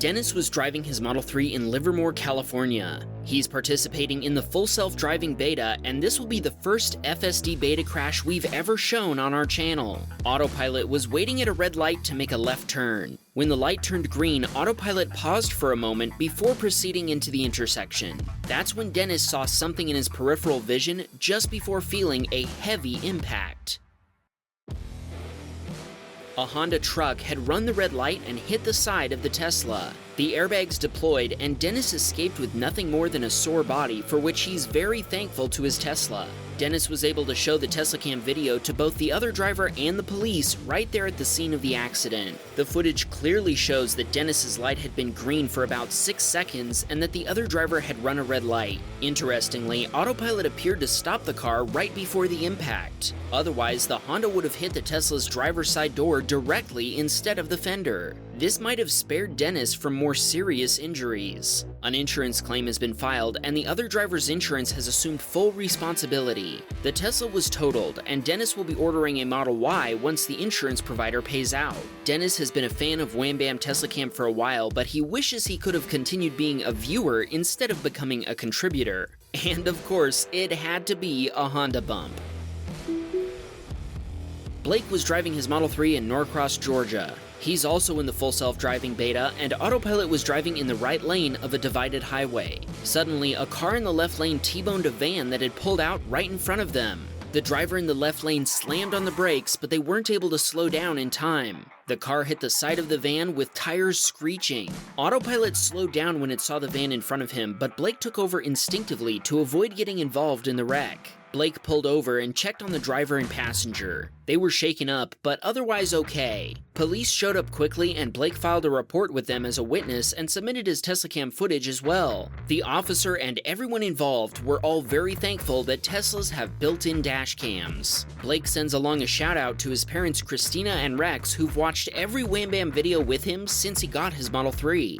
Dennis was driving his Model 3 in Livermore, California. He's participating in the full self-driving beta, and this will be the first FSD Beta crash we've ever shown on our channel. Autopilot was waiting at a red light to make a left turn. When the light turned green, Autopilot paused for a moment before proceeding into the intersection. That's when Dennis saw something in his peripheral vision just before feeling a heavy impact. A Honda truck had run the red light and hit the side of the Tesla. The airbags deployed, and Dennis escaped with nothing more than a sore body, for which he's very thankful to his Tesla. Dennis was able to show the Teslacam video to both the other driver and the police right there at the scene of the accident. The footage clearly shows that Dennis's light had been green for about 6 seconds and that the other driver had run a red light. Interestingly, Autopilot appeared to stop the car right before the impact. Otherwise, the Honda would have hit the Tesla's driver's side door directly instead of the fender. This might have spared Dennis from more serious injuries. An insurance claim has been filed, and the other driver's insurance has assumed full responsibility. The Tesla was totaled, and Dennis will be ordering a Model Y once the insurance provider pays out. Dennis has been a fan of Wham Bam Teslacam for a while, but he wishes he could have continued being a viewer instead of becoming a contributor. And of course, it had to be a Honda bump. Blake was driving his Model 3 in Norcross, Georgia. He's also in the full self-driving beta, and Autopilot was driving in the right lane of a divided highway. Suddenly, a car in the left lane T-boned a van that had pulled out right in front of them. The driver in the left lane slammed on the brakes, but they weren't able to slow down in time. The car hit the side of the van with tires screeching. Autopilot slowed down when it saw the van in front of him, but Blake took over instinctively to avoid getting involved in the wreck. Blake pulled over and checked on the driver and passenger. They were shaken up, but otherwise okay. Police showed up quickly, and Blake filed a report with them as a witness and submitted his Teslacam footage as well. The officer and everyone involved were all very thankful that Teslas have built-in dash cams. Blake sends along a shout out to his parents Christina and Rex, who've watched every Wham Bam video with him since he got his Model 3.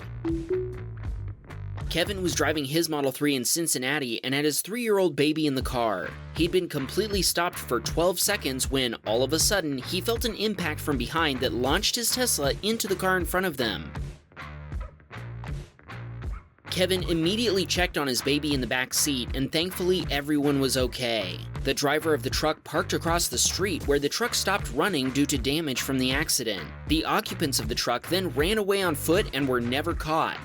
Kevin was driving his Model 3 in Cincinnati and had his 3-year-old baby in the car. He'd been completely stopped for 12 seconds when, all of a sudden, he felt an impact from behind that launched his Tesla into the car in front of them. Kevin immediately checked on his baby in the back seat, and thankfully everyone was okay. The driver of the truck parked across the street, where the truck stopped running due to damage from the accident. The occupants of the truck then ran away on foot and were never caught.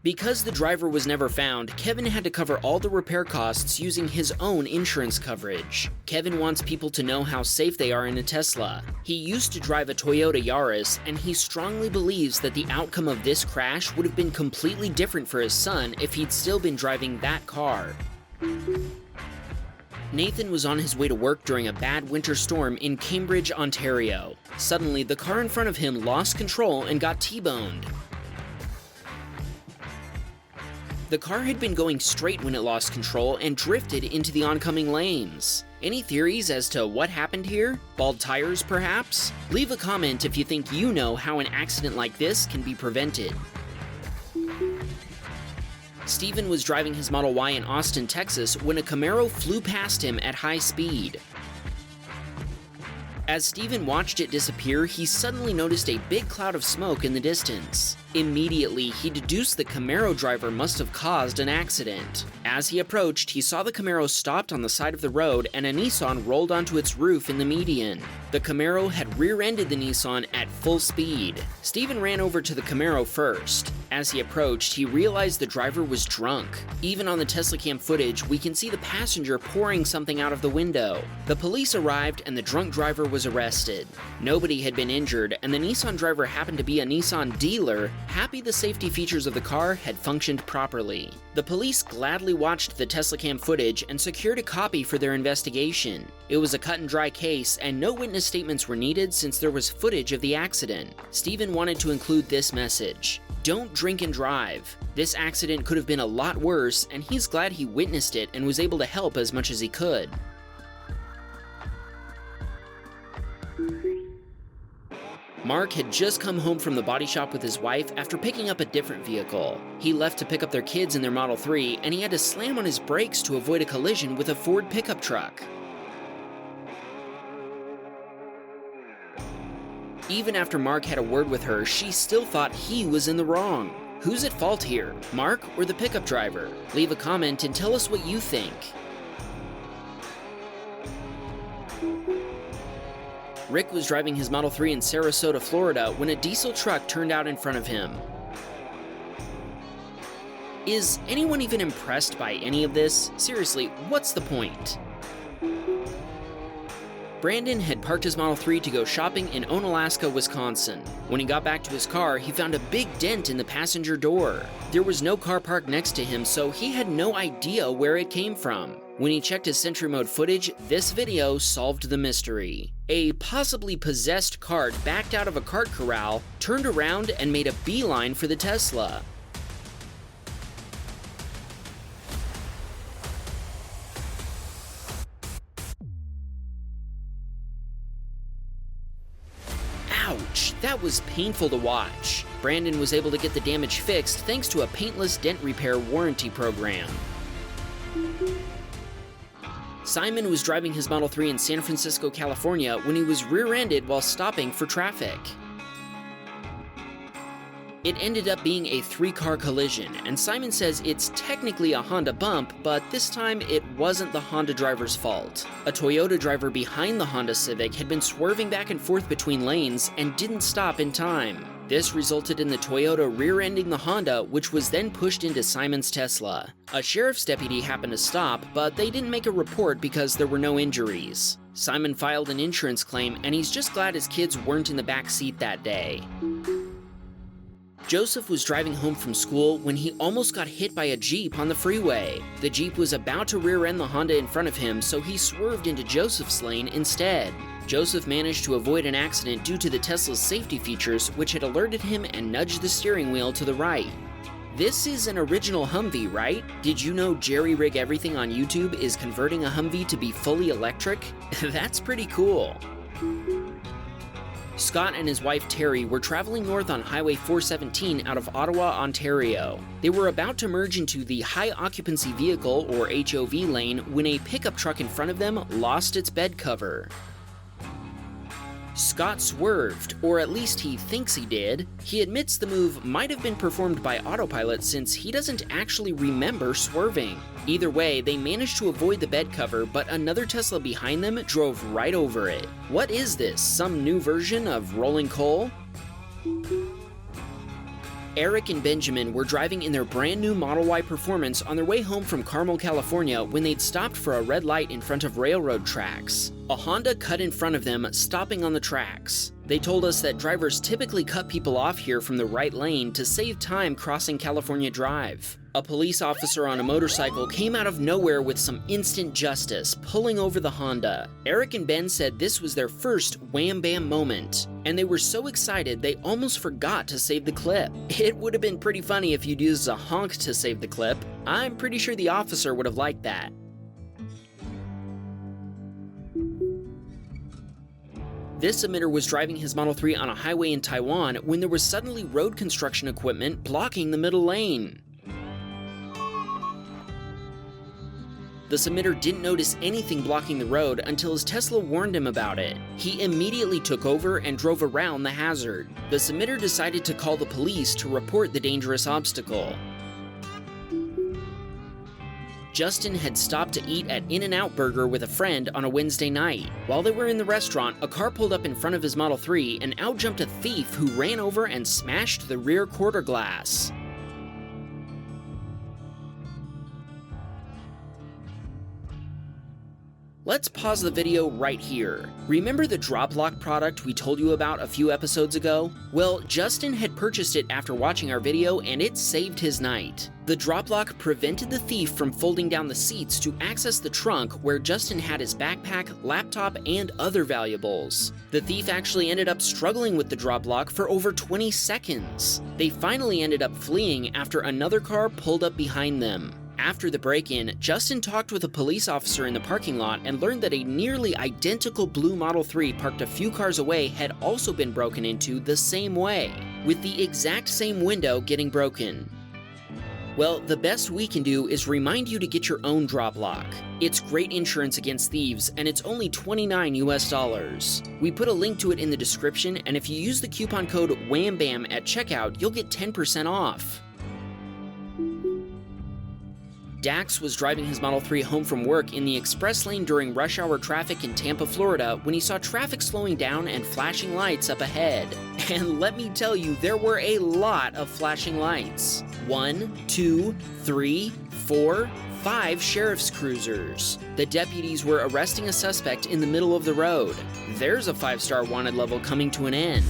Because the driver was never found, Kevin had to cover all the repair costs using his own insurance coverage. Kevin wants people to know how safe they are in a Tesla. He used to drive a Toyota Yaris, and he strongly believes that the outcome of this crash would have been completely different for his son if he'd still been driving that car. Nathan was on his way to work during a bad winter storm in Cambridge, Ontario. Suddenly, the car in front of him lost control and got T-boned. The car had been going straight when it lost control and drifted into the oncoming lanes. Any theories as to what happened here? Bald tires, perhaps? Leave a comment if you think you know how an accident like this can be prevented. Steven was driving his Model Y in Austin, Texas, when a Camaro flew past him at high speed. As Steven watched it disappear, he suddenly noticed a big cloud of smoke in the distance. Immediately, he deduced the Camaro driver must have caused an accident. As he approached, he saw the Camaro stopped on the side of the road and a Nissan rolled onto its roof in the median. The Camaro had rear-ended the Nissan at full speed. Steven ran over to the Camaro first. As he approached, he realized the driver was drunk. Even on the Teslacam footage, we can see the passenger pouring something out of the window. The police arrived and the drunk driver was arrested. Nobody had been injured, and the Nissan driver happened to be a Nissan dealer, happy the safety features of the car had functioned properly. The police gladly watched the Teslacam footage and secured a copy for their investigation. It was a cut-and-dry case, and no witness statements were needed since there was footage of the accident. Steven wanted to include this message: don't drink and drive. This accident could have been a lot worse, and he's glad he witnessed it and was able to help as much as he could. Mark had just come home from the body shop with his wife after picking up a different vehicle. He left to pick up their kids in their Model 3, and he had to slam on his brakes to avoid a collision with a Ford pickup truck. Even after Mark had a word with her, she still thought he was in the wrong. Who's at fault here, Mark or the pickup driver? Leave a comment and tell us what you think. Rick was driving his Model 3 in Sarasota, Florida, when a diesel truck turned out in front of him. Is anyone even impressed by any of this? Seriously, what's the point? Brandon had parked his Model 3 to go shopping in Onalaska, Wisconsin. When he got back to his car, he found a big dent in the passenger door. There was no car parked next to him, so he had no idea where it came from. When he checked his Sentry mode footage, this video solved the mystery. A possibly possessed cart backed out of a cart corral, turned around, and made a beeline for the Tesla. Ouch, that was painful to watch. Brandon was able to get the damage fixed thanks to a paintless dent repair warranty program. Simon was driving his Model 3 in San Francisco, California when he was rear-ended while stopping for traffic. It ended up being a 3-car collision, and Simon says it's technically a Honda bump, but this time it wasn't the Honda driver's fault. A Toyota driver behind the Honda Civic had been swerving back and forth between lanes and didn't stop in time. This resulted in the Toyota rear-ending the Honda, which was then pushed into Simon's Tesla. A sheriff's deputy happened to stop, but they didn't make a report because there were no injuries. Simon filed an insurance claim, and he's just glad his kids weren't in the back seat that day. Joseph was driving home from school when he almost got hit by a Jeep on the freeway. The Jeep was about to rear-end the Honda in front of him, so he swerved into Joseph's lane instead. Joseph managed to avoid an accident due to the Tesla's safety features, which had alerted him and nudged the steering wheel to the right. This is an original Humvee, right? Did you know Jerry Rig Everything on YouTube is converting a Humvee to be fully electric? That's pretty cool. Scott and his wife Terry were traveling north on Highway 417 out of Ottawa, Ontario. They were about to merge into the high occupancy vehicle, or HOV lane, when a pickup truck in front of them lost its bed cover. Scott swerved, or at least he thinks he did. He admits the move might have been performed by Autopilot since he doesn't actually remember swerving. Either way, they managed to avoid the bed cover, but another Tesla behind them drove right over it. What is this, some new version of rolling coal? Eric and Benjamin were driving in their brand new Model Y Performance on their way home from Carmel, California when they'd stopped for a red light in front of railroad tracks. A Honda cut in front of them, stopping on the tracks. They told us that drivers typically cut people off here from the right lane to save time crossing California Drive. A police officer on a motorcycle came out of nowhere with some instant justice, pulling over the Honda. Eric and Ben said this was their first wham bam moment, and they were so excited they almost forgot to save the clip. It would have been pretty funny if you'd used a honk to save the clip. I'm pretty sure the officer would have liked that. This emitter was driving his Model 3 on a highway in Taiwan when there was suddenly road construction equipment blocking the middle lane. The emitter didn't notice anything blocking the road until his Tesla warned him about it. He immediately took over and drove around the hazard. The emitter decided to call the police to report the dangerous obstacle. Justin had stopped to eat at In-N-Out Burger with a friend on a Wednesday night. While they were in the restaurant, a car pulled up in front of his Model 3 and out jumped a thief who ran over and smashed the rear quarter glass. Let's pause the video right here. Remember the drop lock product we told you about a few episodes ago? Well, Justin had purchased it after watching our video and it saved his night. The drop lock prevented the thief from folding down the seats to access the trunk where Justin had his backpack, laptop, and other valuables. The thief actually ended up struggling with the drop lock for over 20 seconds. They finally ended up fleeing after another car pulled up behind them. After the break-in, Justin talked with a police officer in the parking lot and learned that a nearly identical blue Model 3 parked a few cars away had also been broken into the same way, with the exact same window getting broken. Well, the best we can do is remind you to get your own drop lock. It's great insurance against thieves, and it's only $29 US. We put a link to it in the description, and if you use the coupon code WHAMBAM at checkout, you'll get 10% off. Dax was driving his Model 3 home from work in the express lane during rush hour traffic in Tampa, Florida, when he saw traffic slowing down and flashing lights up ahead. And let me tell you, there were a lot of flashing lights. 1, 2, 3, 4, 5 sheriff's cruisers. The deputies were arresting a suspect in the middle of the road. There's a 5-star wanted level coming to an end.